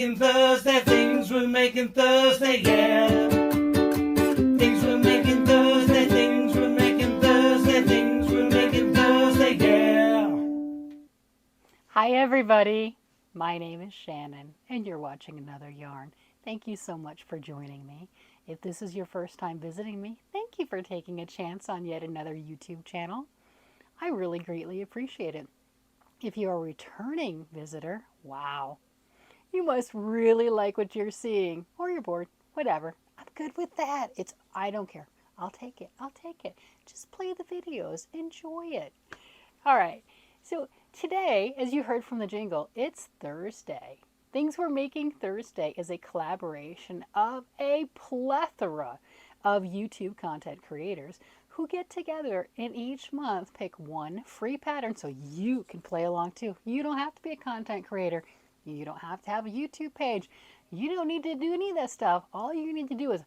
making Thursday, things we're making Thursday, yeah. Things we're making Thursday, things we're making Thursday, things we're making Thursday, yeah. Hi everybody, my name is Shannon and you're watching another yarn. Thank you so much for joining me. If this is your first time visiting me, thank you for taking a chance on yet another YouTube channel. I really greatly appreciate it. If you're a returning visitor, wow, you must really like what you're seeing, or you're bored, whatever. I'm good with that. I don't care. I'll take it. I'll take it. Just play the videos. Enjoy it. All right. So today, as you heard from the jingle, it's Thursday. Things We're Making Thursday is a collaboration of a plethora of YouTube content creators who get together and each month pick one free pattern so you can play along too. You don't have to be a content creator. You don't have to have a YouTube page. You don't need to do any of that stuff. All you need to do is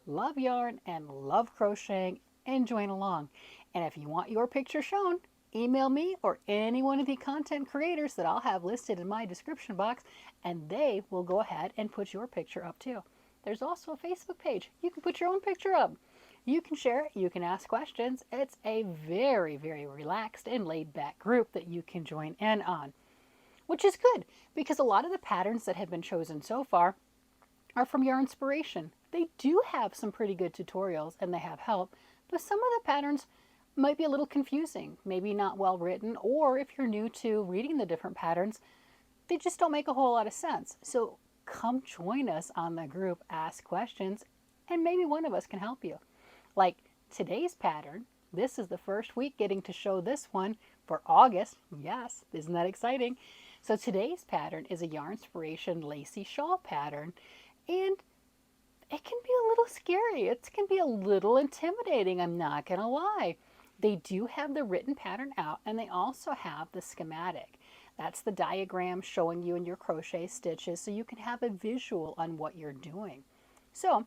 love yarn and love crocheting and join along. And if you want your picture shown, email me or any one of the content creators that I'll have listed in my description box, and they will go ahead and put your picture up too. There's also a Facebook page. You can put your own picture up. You can share it. You can ask questions. It's a very, very relaxed and laid back group that you can join in on, which is good because a lot of the patterns that have been chosen so far are from Yarn Inspiration. They do have some pretty good tutorials and they have help, but some of the patterns might be a little confusing, maybe not well written, or if you're new to reading the different patterns, they just don't make a whole lot of sense. So come join us on the group, ask questions, and maybe one of us can help you. Like today's pattern, this is the first week getting to show this one for August. Yes, isn't that exciting? So today's pattern is a Yarn Inspiration lacy shawl pattern, and it can be a little scary. It can be a little intimidating, I'm not going to lie. They do have the written pattern out, and they also have the schematic. That's the diagram showing you in your crochet stitches so you can have a visual on what you're doing. So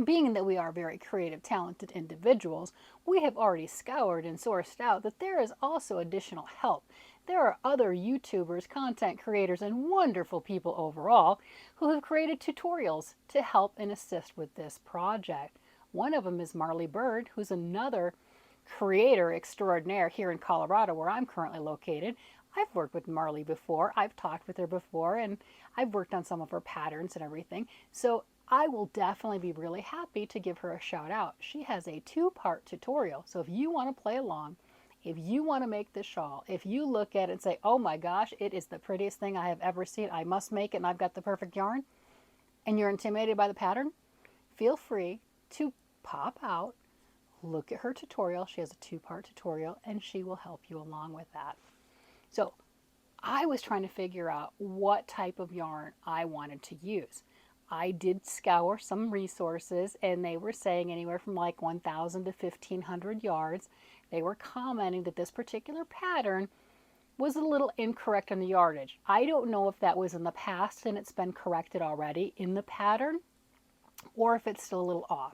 being that we are very creative, talented individuals, we have already scoured and sourced out that there is also additional help. There are other YouTubers, content creators, and wonderful people overall who have created tutorials to help and assist with this project. One of them is Marley Bird, who's another creator extraordinaire here in Colorado, where I'm currently located. I've worked with Marley before. I've talked with her before, and I've worked on some of her patterns and everything. So I will definitely be really happy to give her a shout out. She has a two-part tutorial. So if you want to play along, if you want to make this shawl, if you look at it and say, oh my gosh, it is the prettiest thing I have ever seen, I must make it and I've got the perfect yarn, and you're intimidated by the pattern, feel free to pop out, look at her tutorial. She has a two-part tutorial and she will help you along with that. So I was trying to figure out what type of yarn I wanted to use. I did scour some resources and they were saying anywhere from like 1,000 to 1,500 yards. They were commenting that this particular pattern was a little incorrect on the yardage. I don't know if that was in the past and it's been corrected already in the pattern or if it's still a little off.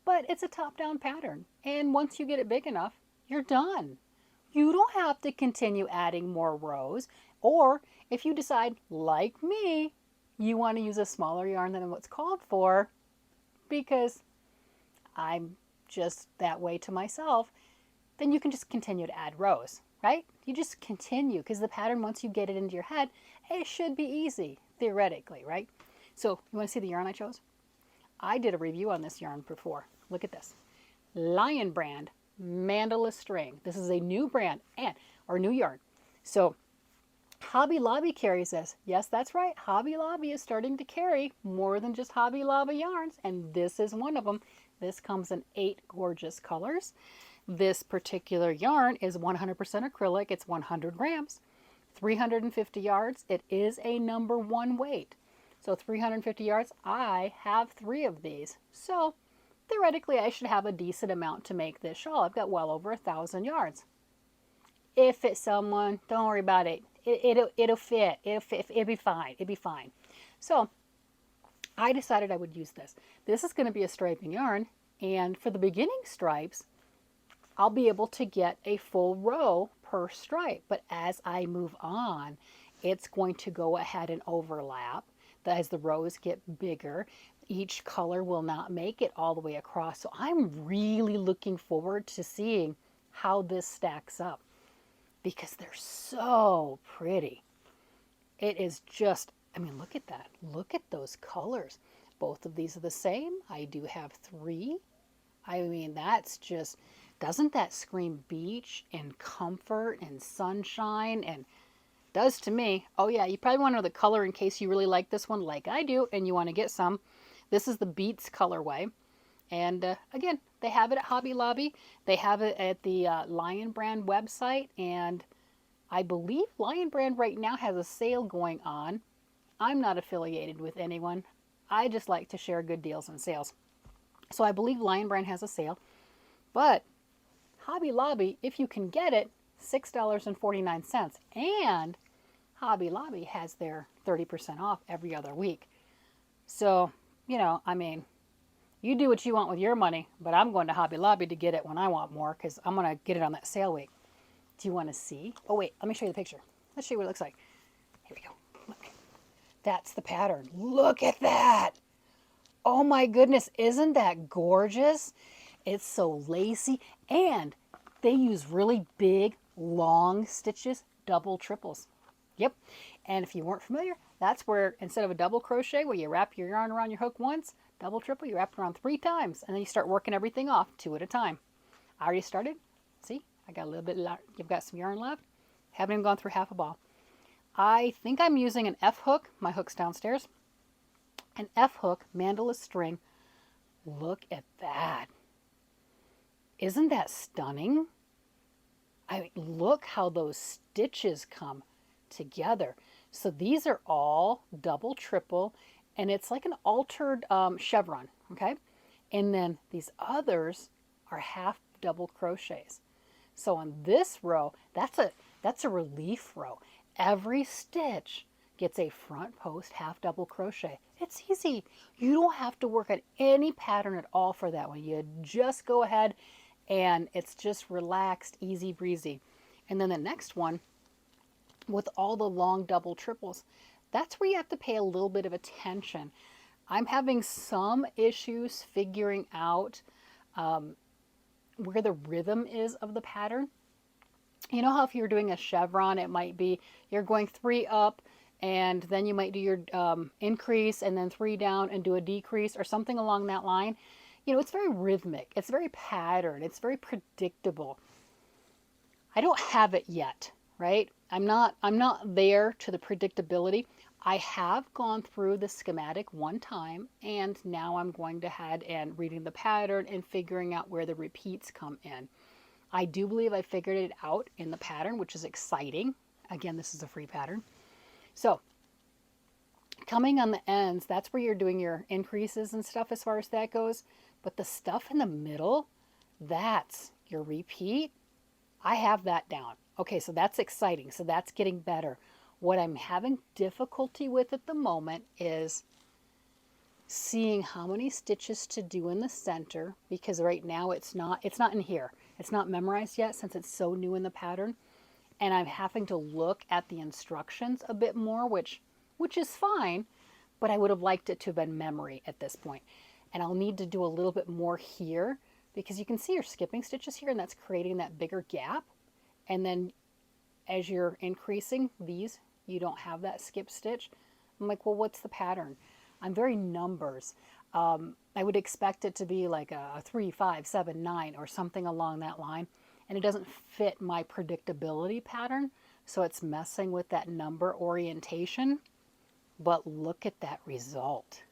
But it's a top-down pattern, and once you get it big enough, you're done. You don't have to continue adding more rows, or if you decide, like me, you want to use a smaller yarn than what's called for, because I'm just that way to myself, then you can just continue to add rows, right? You just continue, because the pattern, once you get it into your head, it should be easy, theoretically, right? So, you want to see the yarn I chose? I did a review on this yarn before. Look at this. Lion brand, Mandala String. This is a new brand or new yarn. So Hobby Lobby carries this. Yes, that's right. Hobby Lobby is starting to carry more than just Hobby Lobby yarns, and this is one of them. This comes in 8 gorgeous colors. This particular yarn is 100% acrylic. It's 100 grams, 350 yards. It is a #1 weight. So 350 yards, I have 3 of these. So theoretically, I should have a decent amount to make this shawl. I've got well over 1,000 yards. If it's someone, don't worry about it. It'll fit. It'll be fine. It'll be fine. So I decided I would use this. This is going to be a striping yarn. And for the beginning stripes, I'll be able to get a full row per stripe. But as I move on it's going to go ahead and overlap. As the rows get bigger, each color will not make it all the way across. So I'm really looking forward to seeing how this stacks up because they're so pretty. It is just, I mean, look at that. Look at those colors. Both of these are the same. I do have 3. I mean, that's just, doesn't that scream beach and comfort and sunshine? And does to me. Oh yeah, you probably want to know the color in case you really like this one like I do and you want to get some. This is the Beats colorway. And again, they have it at Hobby Lobby. They have it at the Lion Brand website. And I believe Lion Brand right now has a sale going on. I'm not affiliated with anyone. I just like to share good deals and sales. So I believe Lion Brand has a sale. But Hobby Lobby, if you can get it, $6.49. And Hobby Lobby has their 30% off every other week. So, you know, I mean, you do what you want with your money, but I'm going to Hobby Lobby to get it when I want more because I'm going to get it on that sale week. Do you want to see? Oh, wait, let me show you the picture. Let's show you what it looks like. Here we go. Look. That's the pattern. Look at that. Oh my goodness, isn't that gorgeous? It's so lacy, and they use really big, long stitches, double triples. Yep, and if you weren't familiar, that's where instead of a double crochet where you wrap your yarn around your hook once, double triple, you wrap it around 3 times, and then you start working everything off 2 at a time. I already started. See, I got a little bit, you've got some yarn left. Haven't even gone through half a ball. I think I'm using an F hook. My hook's downstairs. An F hook, Mandala string. Look at that. Isn't that stunning? I mean, look how those stitches come together. So these are all double, triple, and it's like an altered chevron, okay? And then these others are half double crochets. So on this row, that's a relief row. Every stitch gets a front post half double crochet. It's easy. You don't have to work on any pattern at all for that one. You just go ahead and it's just relaxed, easy breezy. And then the next one with all the long double triples, that's where you have to pay a little bit of attention. I'm having some issues figuring out where the rhythm is of the pattern. You know how if you're doing a chevron, it might be you're going 3 up, and then you might do your increase and then 3 down and do a decrease or something along that line. You know, it's very rhythmic. It's very patterned. It's very predictable. I don't have it yet, right? I'm not there to the predictability. I have gone through the schematic one time, and now I'm going ahead and reading the pattern and figuring out where the repeats come in. I do believe I figured it out in the pattern, which is exciting. Again, this is a free pattern. So coming on the ends, that's where you're doing your increases and stuff as far as that goes. But the stuff in the middle, that's your repeat. I have that down. Okay, so that's exciting. So that's getting better. What I'm having difficulty with at the moment is seeing how many stitches to do in the center, because right now it's not in here. It's not memorized yet since it's so new in the pattern. And I'm having to look at the instructions a bit more, which is fine, but I would have liked it to have been memory at this point. And I'll need to do a little bit more here because you can see you're skipping stitches here, and that's creating that bigger gap. And then as you're increasing these, you don't have that skip stitch. I'm like, well, what's the pattern? I'm very numbers. I would expect it to be like a 3, 5, 7, 9 or something along that line. And it doesn't fit my predictability pattern. So it's messing with that number orientation. But look at that result.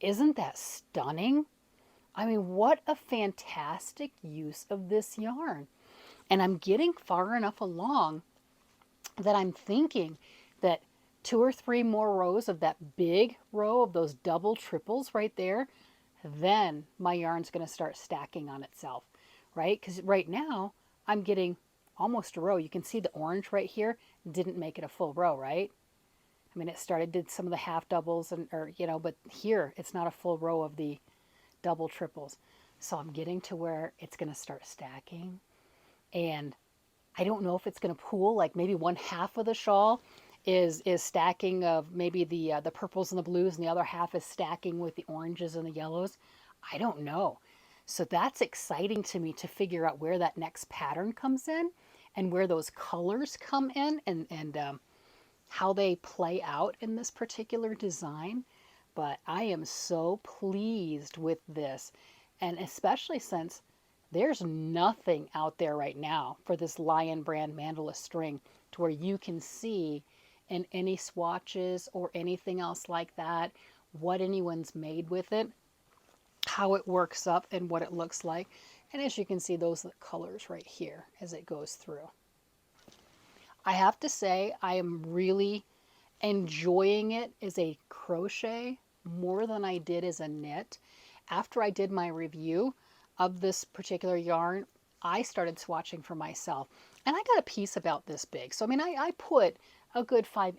Isn't that stunning? I mean, what a fantastic use of this yarn. And I'm getting far enough along that I'm thinking that 2 or 3 more rows of that big row of those double triples right there, then my yarn's going to start stacking on itself, right? Because right now I'm getting almost a row. You can see the orange right here didn't make it a full row, right? I mean, it did some of the half doubles but here it's not a full row of the double triples. So I'm getting to where it's going to start stacking, and I don't know if it's going to pool like maybe 1/2 of the shawl is stacking of maybe the purples and the blues, and the other half is stacking with the oranges and the yellows. I don't know. So that's exciting to me to figure out where that next pattern comes in and where those colors come in, and how they play out in this particular design. But I am so pleased with this, and especially since there's nothing out there right now for this Lion brand mandala string to where you can see in any swatches or anything else like that what anyone's made with it, how it works up, and what it looks like. And as you can see, those are the colors right here as it goes through. I have to say, I am really enjoying it as a crochet more than I did as a knit. After I did my review of this particular yarn, I started swatching for myself. And I got a piece about this big. So, I mean, I put a good 5,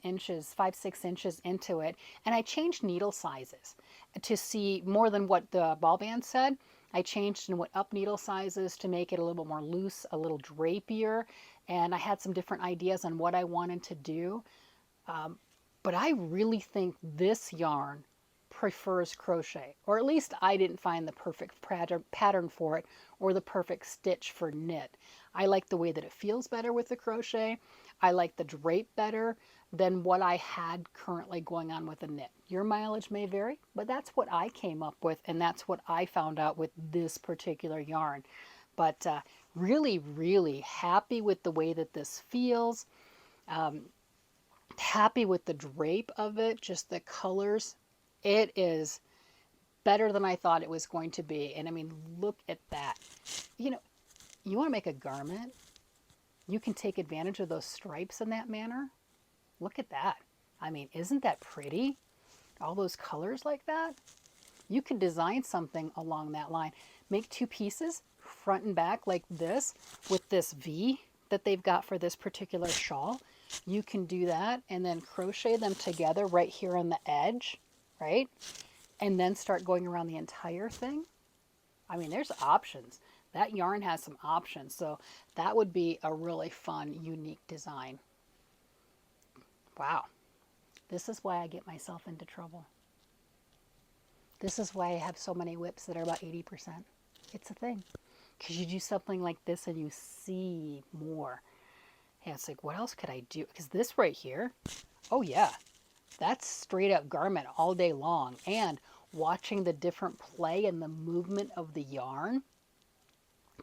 6 inches into it, and I changed needle sizes to see more than what the ball band said. I changed and went up needle sizes to make it a little bit more loose, a little drapier, and I had some different ideas on what I wanted to do. But I really think this yarn prefers crochet, or at least I didn't find the perfect pattern for it or the perfect stitch for knit. I like the way that it feels better with the crochet. I like the drape better than what I had currently going on with the knit. Your mileage may vary, but that's what I came up with, and that's what I found out with this particular yarn. But really, really happy with the way that this feels. Happy with the drape of it, just the colors. It is better than I thought it was going to be. And I mean, look at that. You know, you want to make a garment, you can take advantage of those stripes in that manner. Look at that. I mean, isn't that pretty? All those colors like that. You could design something along that line. Make 2 pieces, front and back like this, with this V that they've got for this particular shawl. You can do that and then crochet them together right here on the edge, right? And then start going around the entire thing. I mean, there's options. That yarn has some options, so that would be a really fun, unique design. Wow. This is why I get myself into trouble. This is why I have so many whips that are about 80%. It's a thing. Because you do something like this and you see more. And it's like, what else could I do? Because this right here, oh yeah, that's straight up garment all day long. And watching the different play and the movement of the yarn,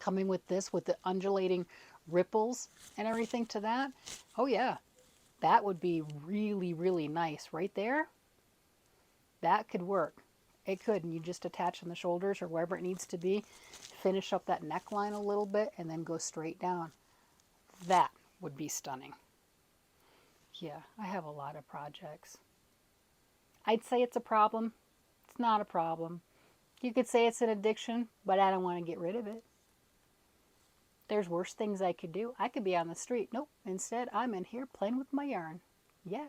coming with this, with the undulating ripples and everything to that, oh yeah, that would be really, really nice right there. That could work. It could, and you just attach on the shoulders or wherever it needs to be, finish up that neckline a little bit, and then go straight down. That would be stunning. Yeah, I have a lot of projects. I'd say it's a problem. It's not a problem. You could say it's an addiction, but I don't want to get rid of it. There's worse things I could do. I could be on the street. Nope. Instead, I'm in here playing with my yarn. Yeah,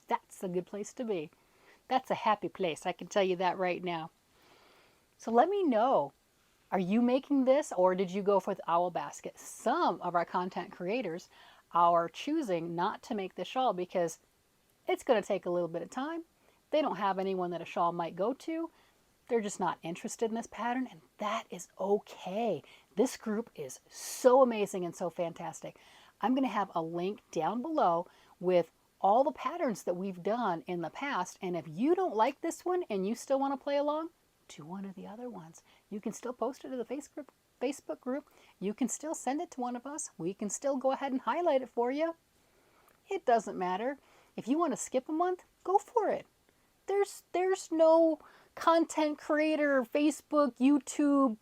that's a good place to be. That's a happy place. I can tell you that right now. So let me know. Are you making this, or did you go for the owl basket? Some of our content creators are choosing not to make the shawl because it's going to take a little bit of time. They don't have anyone that a shawl might go to. They're just not interested in this pattern, and that is okay. This group is so amazing and so fantastic. I'm going to have a link down below with all the patterns that we've done in the past, and if you don't like this one and you still want to play along, do one of the other ones. You can still post it to the Facebook group. You can still send it to one of us. We can still go ahead and highlight it for you. It doesn't matter. If you want to skip a month, go for it. There's no content creator, Facebook, YouTube,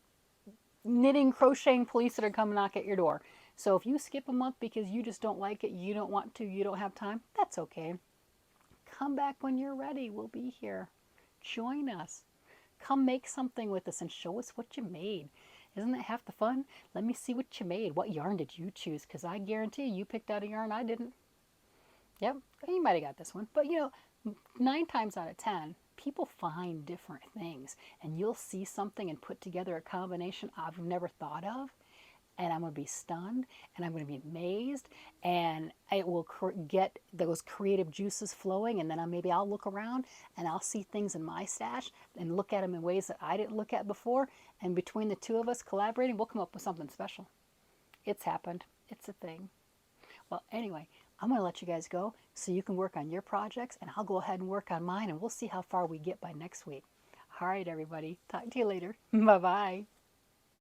knitting, crocheting police that are coming knock at your door. So if you skip a month because you just don't like it, you don't want to, you don't have time, that's okay. Come back when you're ready. We'll be here. Join us. Come make something with us and show us what you made. Isn't that half the fun? Let me see what you made. What yarn did you choose? Because I guarantee you picked out a yarn I didn't. Yep, you might have got this one. But 9 times out of 10, people find different things. And you'll see something and put together a combination I've never thought of. and I'm going to be stunned and I'm going to be amazed, and it will get those creative juices flowing, and then maybe I'll look around and I'll see things in my stash and look at them in ways that I didn't look at before, and between the two of us collaborating, we'll come up with something special. It's happened. It's a thing. Well, anyway, I'm going to let you guys go so you can work on your projects, and I'll go ahead and work on mine, and we'll see how far we get by next week. All right, everybody. Talk to you later. Bye-bye.